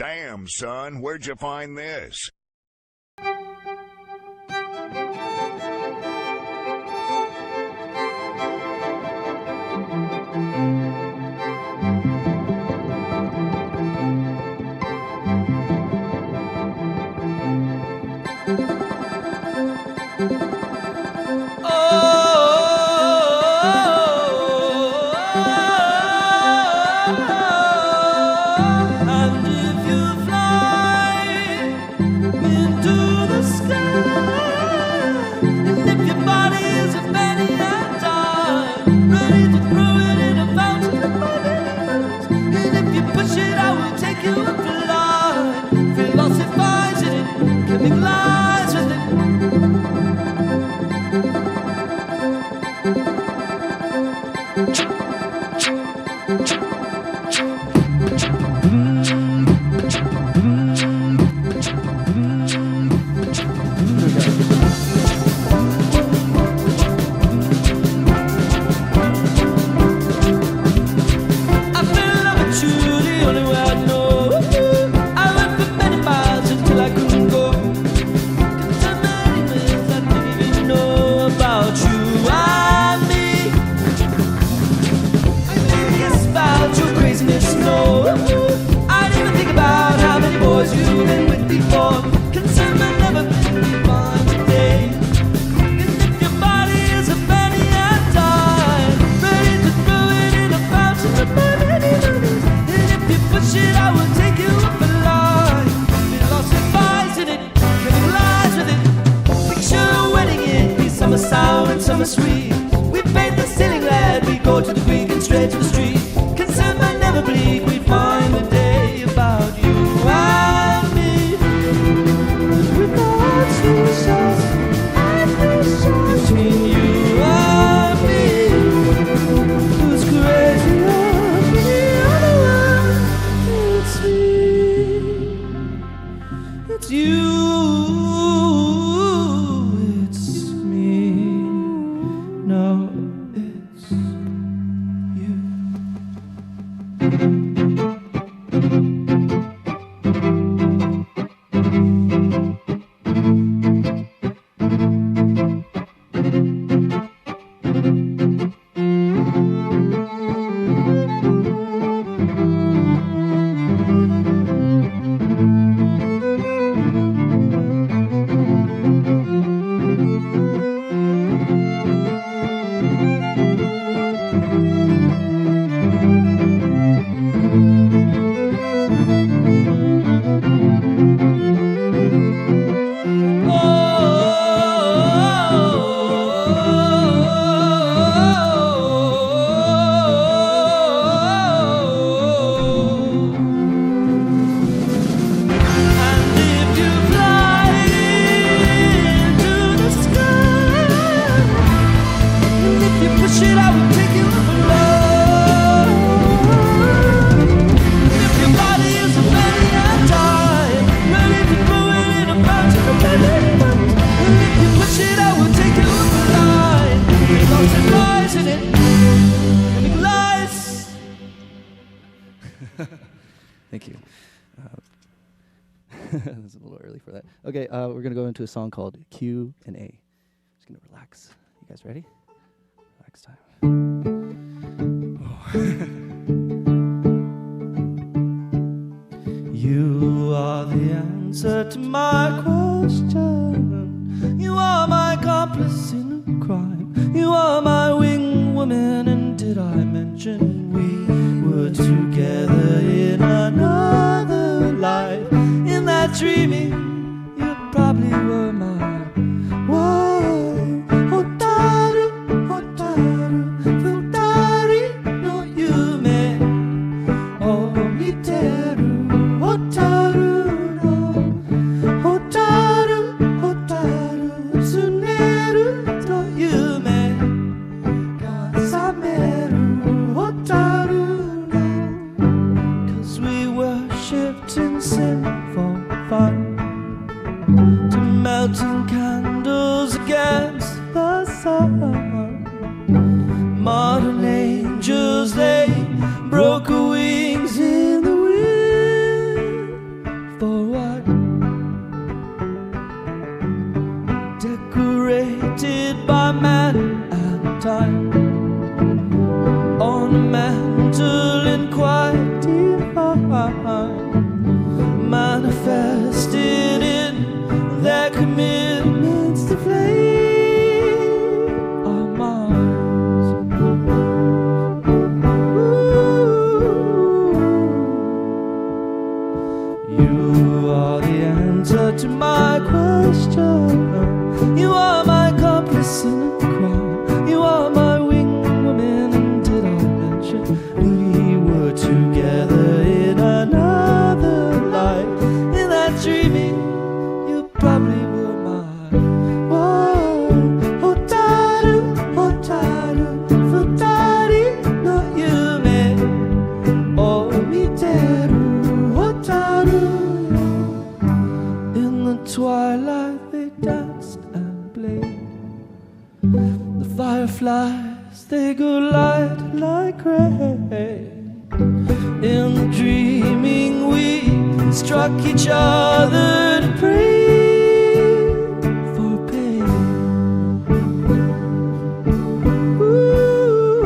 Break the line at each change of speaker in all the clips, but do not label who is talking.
Damn, son, where'd you find this?
Philosophize it, chemicalize with it. Summer sweet, we paint the ceiling red. We go to the creek and straight to the street. Concerned but never bleak, we find a day about you and me. Without success and patience between you and me. Who's crazy of the other one? It's me. It's you. No, it's you.
Thank you. That's a little early for that. Okay, we're going to go into a song called Q and A. Just going to relax. You guys ready? Relax time. Oh. You are the answer to my question. You are my accomplice in a crime. You are my wing woman, and did I mention we were together in another life? In that dreaming, you probably were mine. Whoa, hotaru, hotaru, futari no yume o miteru. Hotaru no, hotaru, hotaru, tsuneru to yume ga sameru. Hotaru no, 'cause we worshipped in sinful fun, to melting candles against the sun. Modern angels, they broke wings in the wind.
day. In the dreaming we struck each other to pray for pain. Ooh,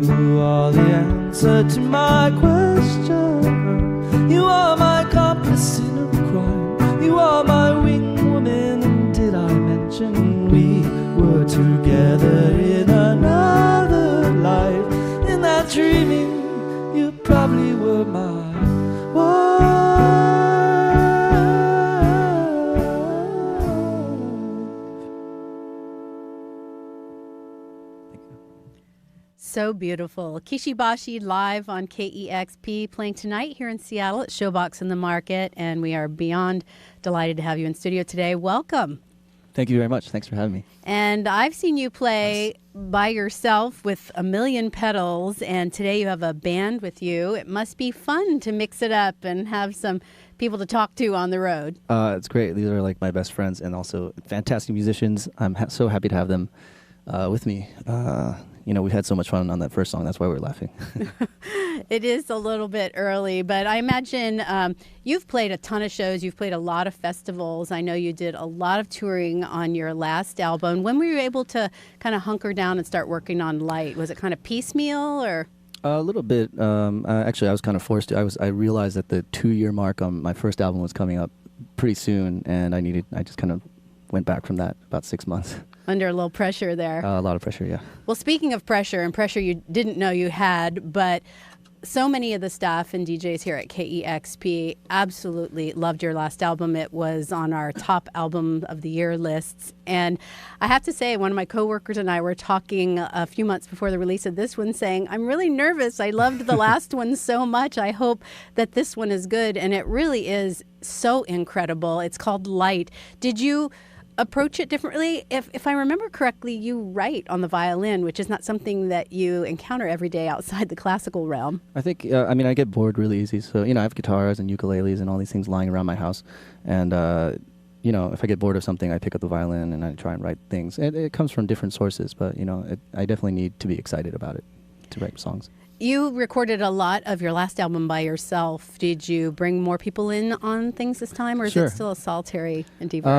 you are the answer to my question. You are my accomplice in a crime. You are my wing woman. And did I mention we were together in another life? In that dreaming, you probably were my wife.
So beautiful. Kishi Bashi live on KEXP, playing tonight here in Seattle at Showbox in the Market, and we are beyond delighted to have you in studio today. Welcome.
Thank you very much. Thanks for having me.
And I've seen you play by yourself with a million pedals, and today you have a band with you. It must be fun to mix it up and have some people to talk to on the road.
It's great. These are like my best friends and also fantastic musicians. I'm so happy to have them with me. You know, we had so much fun on that first song. That's why we're laughing.
It is a little bit early, but I imagine you've played a ton of shows. You've played a lot of festivals. I know you did a lot of touring on your last album. When were you able to kind of hunker down and start working on Light? Was it kind of piecemeal or?
A little bit. Actually, I was kind of forced to. I realized that the 2-year mark on my first album was coming up pretty soon, and I just kind of went back from that about 6 months.
Under a little pressure there.
A lot of pressure, yeah.
Well, speaking of pressure, and pressure you didn't know you had, but so many of the staff and DJs here at KEXP absolutely loved your last album. It was on our top album of the year lists. And I have to say, one of my coworkers and I were talking a few months before the release of this one, saying, I'm really nervous. I loved the last one so much. I hope that this one is good. And it really is so incredible. It's called Light. Did you approach it differently? If I remember correctly, you write on the violin, which is not something that you encounter every day outside the classical realm.
I think, I get bored really easy. So, I have guitars and ukuleles and all these things lying around my house. And, if I get bored of something, I pick up the violin and I try and write things. It comes from different sources, but, I definitely need to be excited about it to write songs.
You recorded a lot of your last album by yourself. Did you bring more people in on things this time, or is
Sure.
it still a solitary endeavor?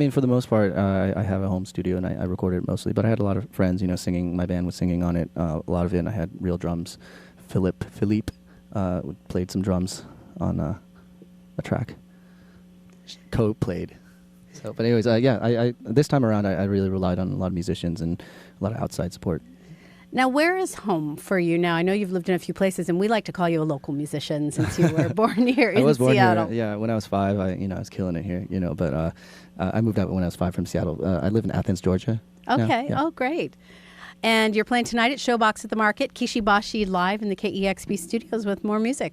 For the most part, I have a home studio and I recorded it mostly, but I had a lot of friends, singing. My band was singing on it. A lot of it, and I had real drums. Philippe played some drums on a track. Co-played. So, but anyways, I this time around, I really relied on a lot of musicians and a lot of outside support.
Now, where is home for you now? I know you've lived in a few places, and we like to call you a local musician since you were born here in Seattle.
I was born here. Yeah, when I was 5, I was killing it here. But I moved out when I was 5 from Seattle. I live in Athens, Georgia.
Okay.
Yeah.
Oh, great. And you're playing tonight at Showbox at the Market. Kishi Bashi live in the KEXP studios with more music.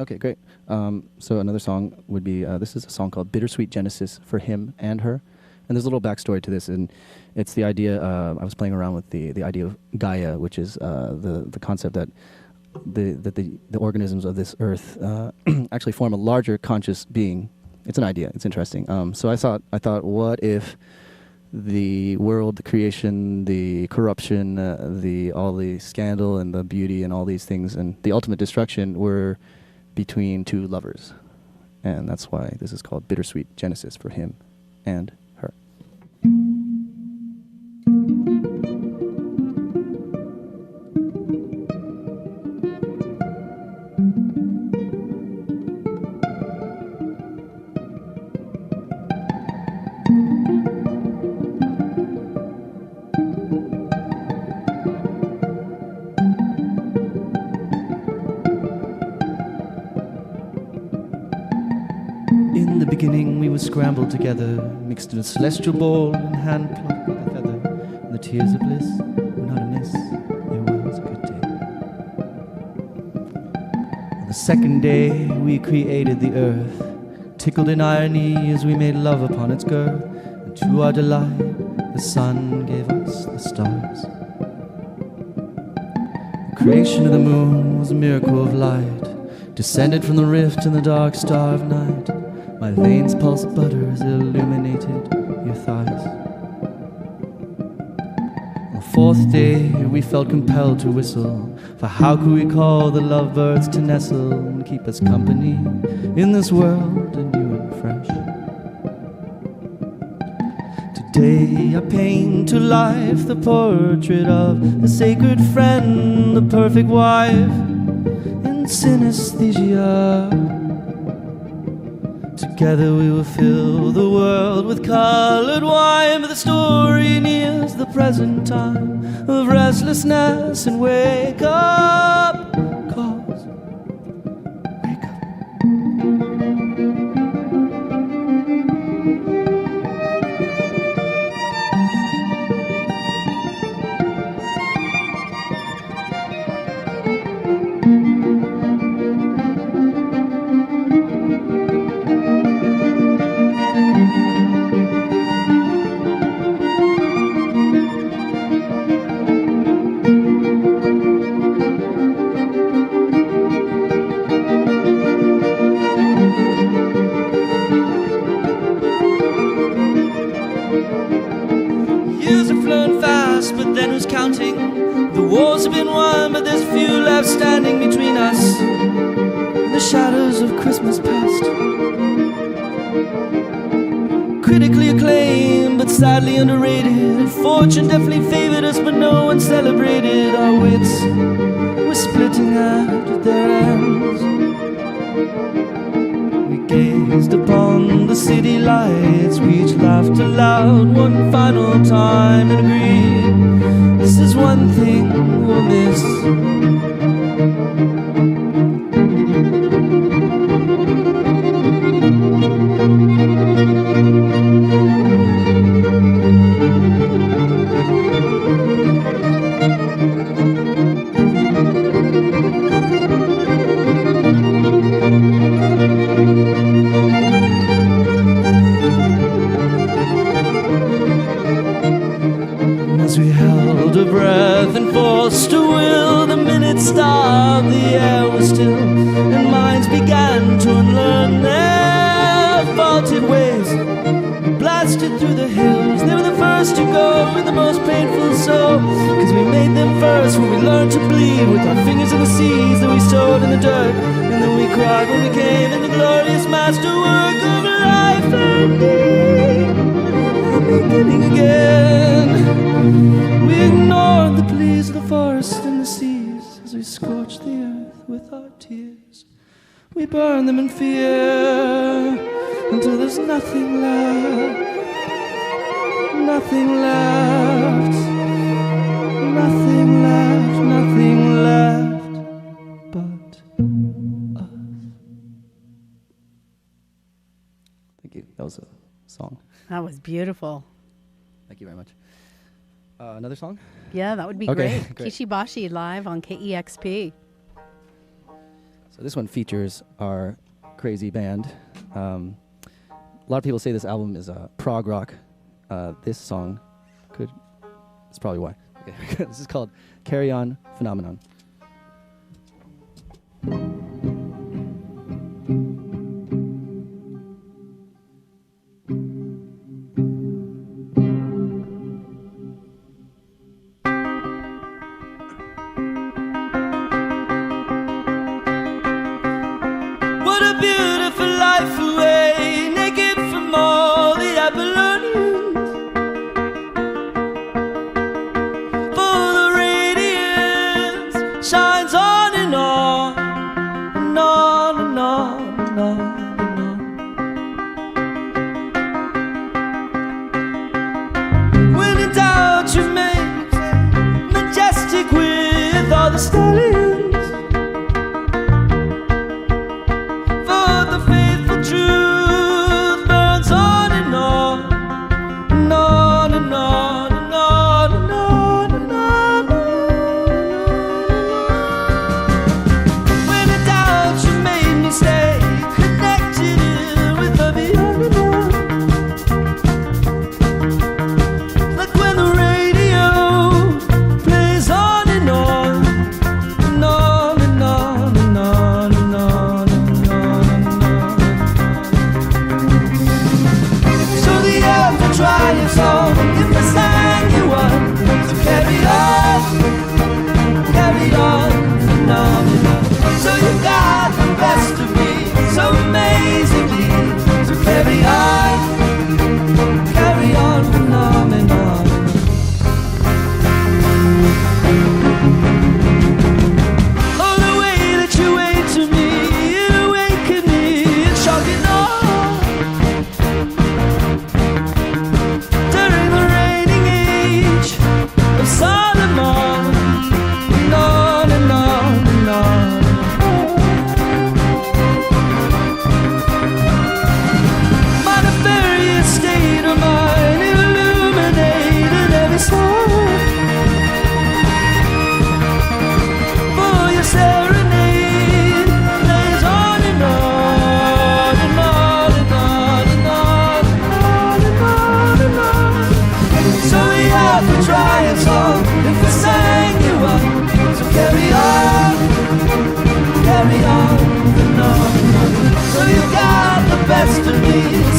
Okay, great. So another song would be, this is a song called Bittersweet Genesis for him and her. And there's a little backstory to this, and it's the idea, I was playing around with the idea of Gaia, which is the concept that the organisms of this earth actually form a larger conscious being. It's an idea. It's interesting. So I thought, what if the world, the creation, the corruption, all the scandal and the beauty and all these things, and the ultimate destruction were between two lovers? And that's why this is called Bittersweet Genesis for him and her.
In the beginning we were scrambled together, mixed in a celestial bowl and hand-plucked like a feather. And the tears of bliss were not amiss. It was a good day. On the second day we created the earth, tickled in irony as we made love upon its girth. And to our delight the sun gave us the stars. The creation of the moon was a miracle of light, descended from the rift in the dark star of night. My veins pulsed butter as it illuminated your thighs. On the fourth day we felt compelled to whistle, for how could we call the lovebirds to nestle and keep us company in this world anew and fresh? Today I paint to life the portrait of the sacred friend, the perfect wife in synesthesia. Together we will fill the world with colored wine, but the story nears the present time of restlessness and wake up calls. Wake up. Years have flown fast, but then who's counting? The wars have been won, but there's few left standing between us and the shadows of Christmas past. Critically acclaimed, but sadly underrated. Fortune definitely favored us, but no one celebrated our wits. We're splitting at their ends. We gazed upon the city lights, we each laughed aloud one final time and agreed, this is one thing we'll miss. As we held our breath and forced a will, the minutes stopped, the air was still, and minds began to unlearn their faulted ways. We blasted through the hills, they were the first to go with the most painful soul, cause we made them first when we learned to bleed with our fingers in the seeds that we sowed in the dirt, and then we cried when we came in the glorious masterwork of life and me. Beginning again, we ignored the pleas of the forest and the seas as we scorched the earth with our tears. We burn them in fear until there's nothing left, nothing left, nothing left, nothing left but us.
Thank you. That was a song.
That was beautiful.
Thank you very much. Another song?
Yeah, that would be
Okay,
great.
great.
Kishi Bashi live on KEXP.
So this one features our crazy band. A lot of people say this album is prog rock. This song that's probably why. Okay. This is called Carry On Phenomenon.
What a beautiful life away, naked from all the Apollonians. For the radiance shines on and on, and on and on and on and on. When in doubt you make majestic with all the stallions.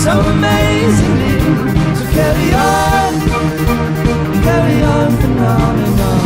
so amazingly. So carry on phenomenon.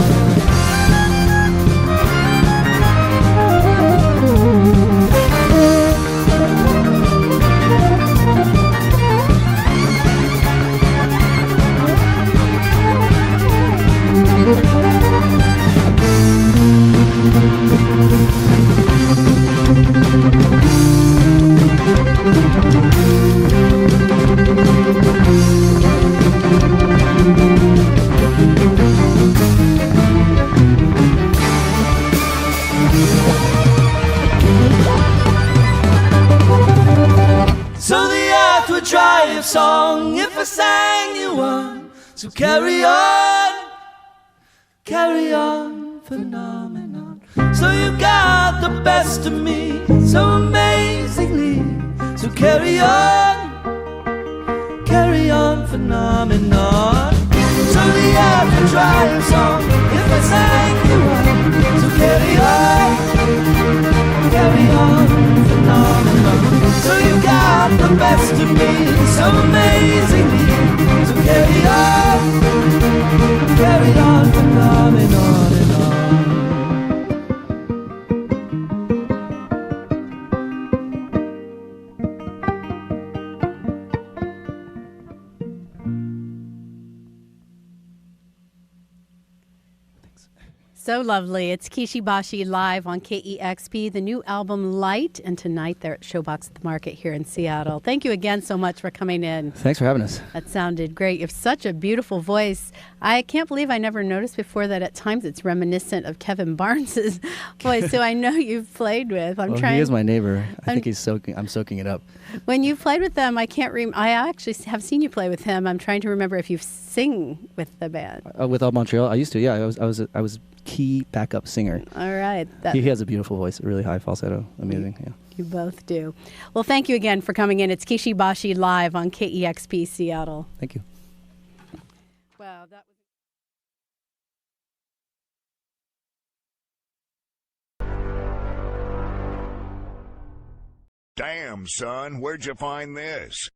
So the earth would try a song if I sang you one. So carry on, phenomenon. So you got the best of me, so amazingly. So carry on, phenomenon. So the earth would try a song if I sang you one. So carry on, phenomenon. So you got the best of me, so amazingly. So carry on, phenomenon and on.
So lovely. It's Kishi Bashi live on KEXP, the new album Light, and tonight they're at Showbox at the Market here in Seattle. Thank you again so much for coming in.
Thanks for having us.
That sounded great. You have such a beautiful voice. I can't believe I never noticed before that at times it's reminiscent of Kevin Barnes's voice, so I know you've played with.
He is my neighbor. I'm soaking it up.
When you played with them, I actually have seen you play with him. I'm trying to remember if you sing with the band.
With All Montreal, I used to. Yeah, I was key backup singer.
All right.
He has a beautiful voice, really high falsetto. Amazing. Yeah.
You both do. Well, thank you again for coming in. It's Kishi Bashi live on KEXP Seattle.
Thank you.
Wow, that was.
Damn, son, where'd you find this?